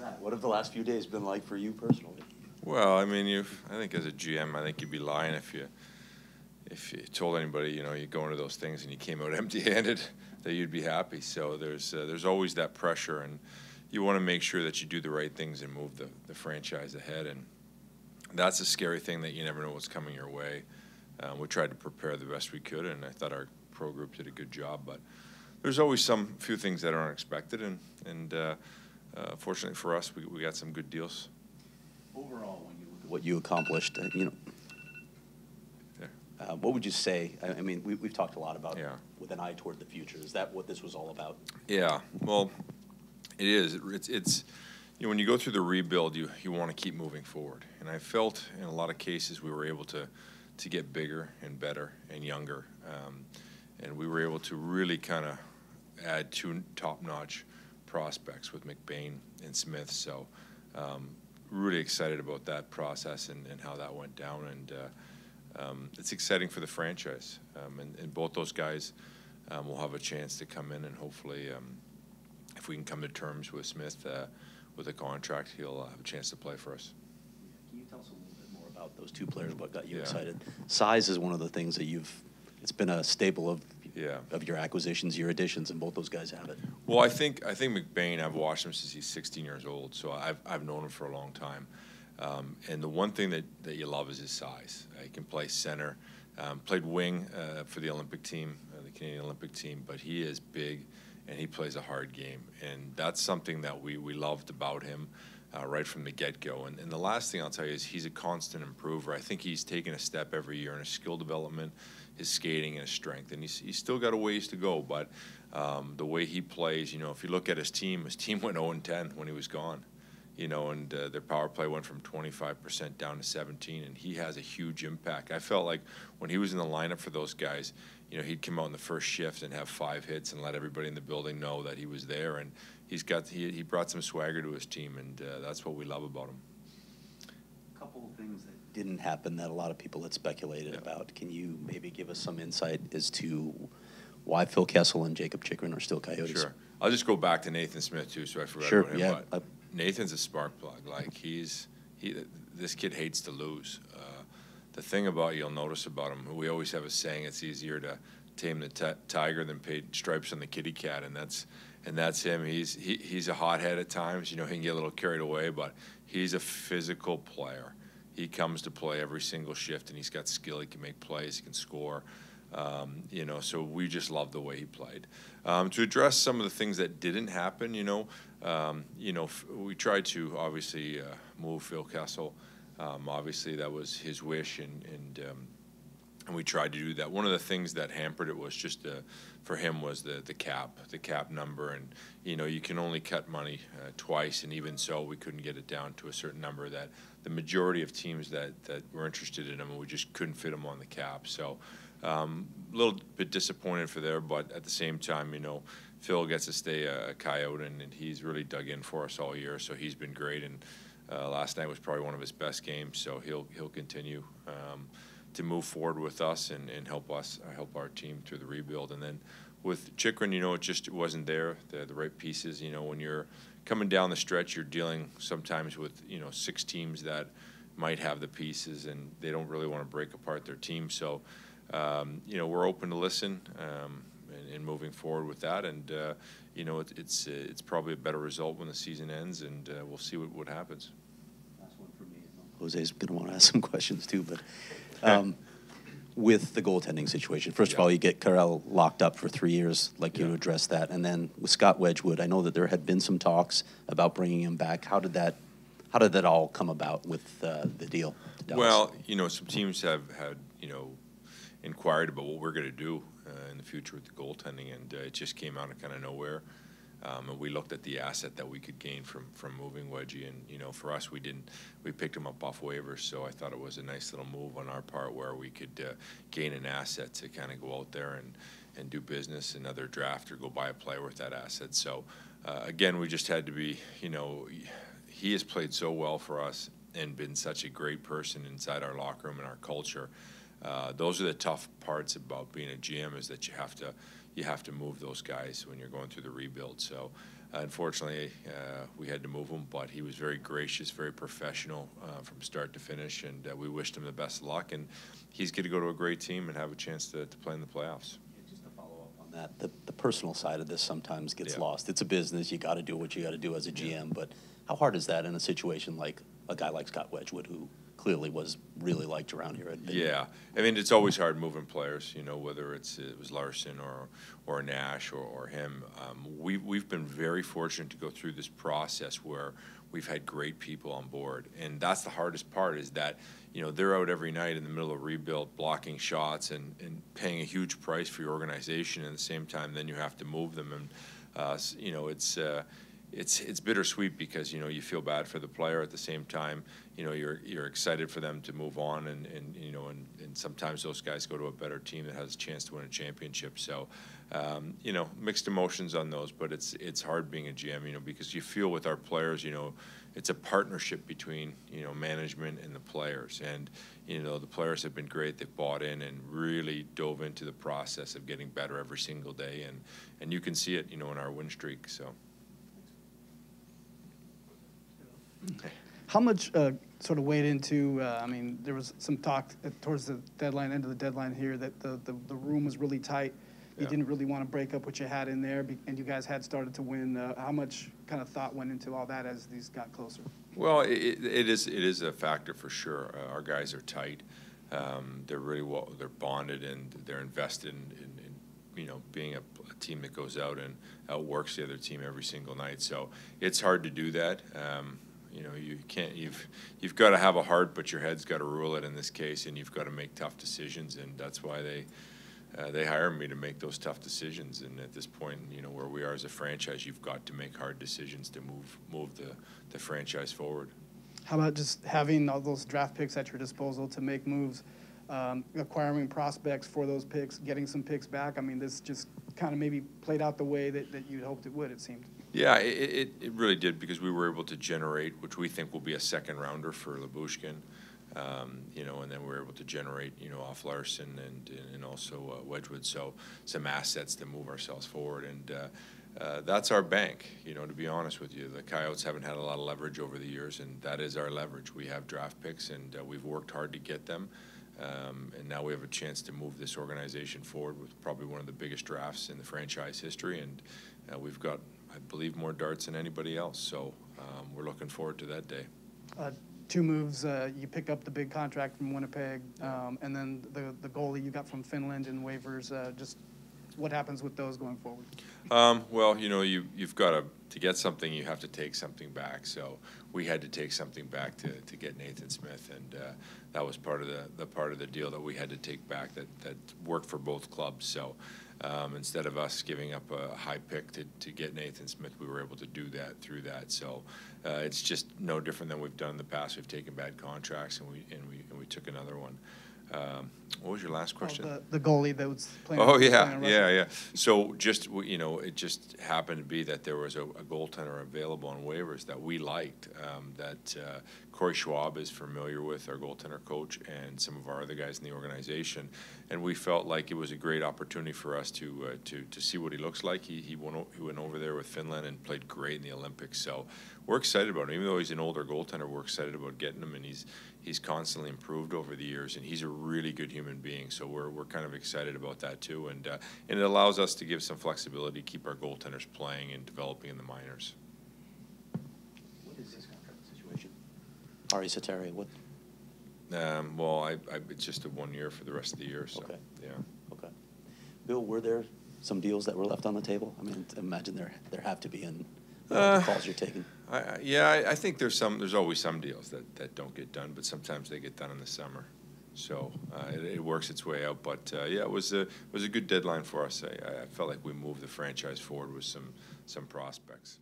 that? What have the last few days been like for you personally? Well, I mean, I think as a GM, I think you'd be lying if you told anybody, you go into those things and you came out empty-handed, that you'd be happy. So there's always that pressure, and you want to make sure that you do the right things and move the franchise ahead. And that's a scary thing, that you never know what's coming your way. We tried to prepare the best we could, and I thought our pro group did a good job. But there's always few things that are unexpected, and fortunately for us, we got some good deals. Overall, when you look at what you accomplished, what would you say? I mean, we've talked a lot about with an eye toward the future. Is that what this was all about? Yeah, well, it is. It's when you go through the rebuild, you want to keep moving forward. And I felt in a lot of cases we were able to get bigger and better and younger. And we were able to really kind of add two top-notch prospects with McBain and Smith. So really excited about that process and how that went down. And it's exciting for the franchise. And both those guys will have a chance to come in, and hopefully if we can come to terms with Smith with a contract, he'll have a chance to play for us. Can you tell us a little bit more about those two players, what got you excited? Size is one of the things that it's been a staple of your acquisitions, your additions, and both those guys have it. Well, I think McBain, I've watched him since he's 16 years old, so I've known him for a long time. And the one thing that you love is his size. He can play center, played wing for the Olympic team, the Canadian Olympic team, but he is big and he plays a hard game. And that's something that we loved about him right from the get-go. And the last thing I'll tell you is he's a constant improver. I think he's taken a step every year in his skill development, his skating, and his strength. And he's still got a ways to go, but the way he plays, if you look at his team went 0-10 when he was gone. And their power play went from 25% down to 17%, and he has a huge impact. I felt like when he was in the lineup for those guys, he'd come out in the first shift and have 5 hits and let everybody in the building know that he was there, and he brought some swagger to his team, and that's what we love about him. A couple of things that didn't happen that a lot of people had speculated about. Can you maybe give us some insight as to why Phil Kessel and Jacob Chychrun are still Coyotes? Sure. I'll just go back to Nathan Smith, too, so I forgot about him. Yeah. But Nathan's a spark plug. Like, this kid hates to lose. The thing you'll notice about him, we always have a saying, it's easier to tame the tiger than paint stripes on the kitty cat, and that's him. He's a hothead at times. He can get a little carried away, but he's a physical player. He comes to play every single shift, and he's got skill. He can make plays. He can score. So we just love the way he played. To address some of the things that didn't happen, we tried to obviously move Phil Kessel. Obviously, that was his wish, and we tried to do that. One of the things that hampered it was just for him was the cap number, and you can only cut money twice, and even so, we couldn't get it down to a certain number that the majority of teams that were interested in him, we just couldn't fit him on the cap. So. A little bit disappointed for there, but at the same time, Phil gets to stay a Coyote, and he's really dug in for us all year, so he's been great. And last night was probably one of his best games, so he'll continue to move forward with us and help our team through the rebuild. And then with Chychrun, it wasn't there, the right pieces. When you're coming down the stretch, you're dealing sometimes with 6 teams that might have the pieces, and they don't really want to break apart their team. So. We're open to listen and moving forward with that, and it's probably a better result when the season ends, and we'll see what happens. Last one for me. Jose's going to want to ask some questions too, but with the goaltending situation, first of all, you get Karel locked up for 3 years, like you addressed that, and then with Scott Wedgewood, I know that there had been some talks about bringing him back. How did that all come about with the deal to Dallas? Well, some teams have had inquired about what we're going to do in the future with the goaltending, and it just came out of kind of nowhere. And we looked at the asset that we could gain from moving Wedgie, and for us, we picked him up off waivers, so I thought it was a nice little move on our part where we could gain an asset to kind of go out there and do business, another draft, or go buy a player with that asset. So again, we just had to be, he has played so well for us and been such a great person inside our locker room and our culture. Those are the tough parts about being a GM, is that you have to move those guys when you're going through the rebuild. So Unfortunately, we had to move him, but he was very gracious, very professional from start to finish, and we wished him the best of luck. And he's going to go to a great team and have a chance to play in the playoffs. Just to follow up on that, the personal side of this sometimes gets lost. It's a business. You got to do what you got to do as a GM. But how hard is that in a situation like a guy like Scott Wedgewood, who clearly was really liked around here at Big? Yeah, I mean, it's always hard moving players, you know, whether it was Larson or Nash or him. We've been very fortunate to go through this process where we've had great people on board, and that's the hardest part, is that, you know, they're out every night in the middle of rebuild, blocking shots and paying a huge price for your organization, and at the same time then you have to move them, and you know, it's bittersweet, because, you know, you feel bad for the player. At the same time, you know, you're excited for them to move on, and you know, and sometimes those guys go to a better team that has a chance to win a championship. So you know, mixed emotions on those, but it's hard being a GM, you know, because you feel with our players, you know, it's a partnership between, you know, management and the players, and you know, the players have been great. They've bought in and really dove into the process of getting better every single day, and you can see it, you know, in our win streak. So. How much sort of weighed into, I mean, there was some talk towards the deadline, end of the deadline here, that the room was really tight. You didn't really want to break up what you had in there, and you guys had started to win. How much kind of thought went into all that as these got closer? Well, it is a factor for sure. Our guys are tight. They're really well, they're bonded, and they're invested in you know, being a team that goes out and outworks the other team every single night. So it's hard to do that. You know, you can't. You've got to have a heart, but your head's got to rule it in this case, and you've got to make tough decisions, and that's why they hire me to make those tough decisions. And at this point, you know, where we are as a franchise, you've got to make hard decisions to move the franchise forward. How about just having all those draft picks at your disposal to make moves, acquiring prospects for those picks, getting some picks back? I mean, this just kind of maybe played out the way that you'd hoped it would, it seemed. Yeah, it really did, because we were able to generate, which we think will be a second rounder for Labushkin, you know, and then we were able to generate, you know, off Larson and also Wedgewood, so some assets to move ourselves forward, and that's our bank, you know, to be honest with you. The Coyotes haven't had a lot of leverage over the years, and that is our leverage. We have draft picks, and we've worked hard to get them, and now we have a chance to move this organization forward with probably one of the biggest drafts in the franchise history, and we've got, I believe, more darts than anybody else. So we're looking forward to that day. Two moves. You pick up the big contract from Winnipeg, and then the goalie you got from Finland in waivers. Just what happens with those going forward? Well, you know, you've got to get something, you have to take something back. So we had to take something back to get Nathan Smith, and that was part of the part of the deal that we had to take back that worked for both clubs. So instead of us giving up a high pick to get Nathan Smith, we were able to do that through that. So it's just no different than we've done in the past. We've taken bad contracts, and we took another one. What was your last question? Oh, the goalie that was playing. Oh, yeah. So just, you know, it just happened to be that there was a goaltender available on waivers that we liked, that Corey Schwab is familiar with, our goaltender coach, and some of our other guys in the organization, and we felt like it was a great opportunity for us to see what he looks like. He went over there with Finland and played great in the Olympics, so we're excited about him. Even though he's an older goaltender, we're excited about getting him, and he's constantly improved over the years, and he's a really good human being. So we're kind of excited about that too, and it allows us to give some flexibility, keep our goaltenders playing and developing in the minors. What is this contract situation? Ari Sateri, what? Well, it's just a 1 year for the rest of the year. So, okay. Yeah. Okay. Bill, were there some deals that were left on the table? I mean, imagine there have to be in the calls you're taking. I think there's always some deals that don't get done, but sometimes they get done in the summer. So it works its way out. But yeah, it was a good deadline for us. I felt like we moved the franchise forward with some prospects.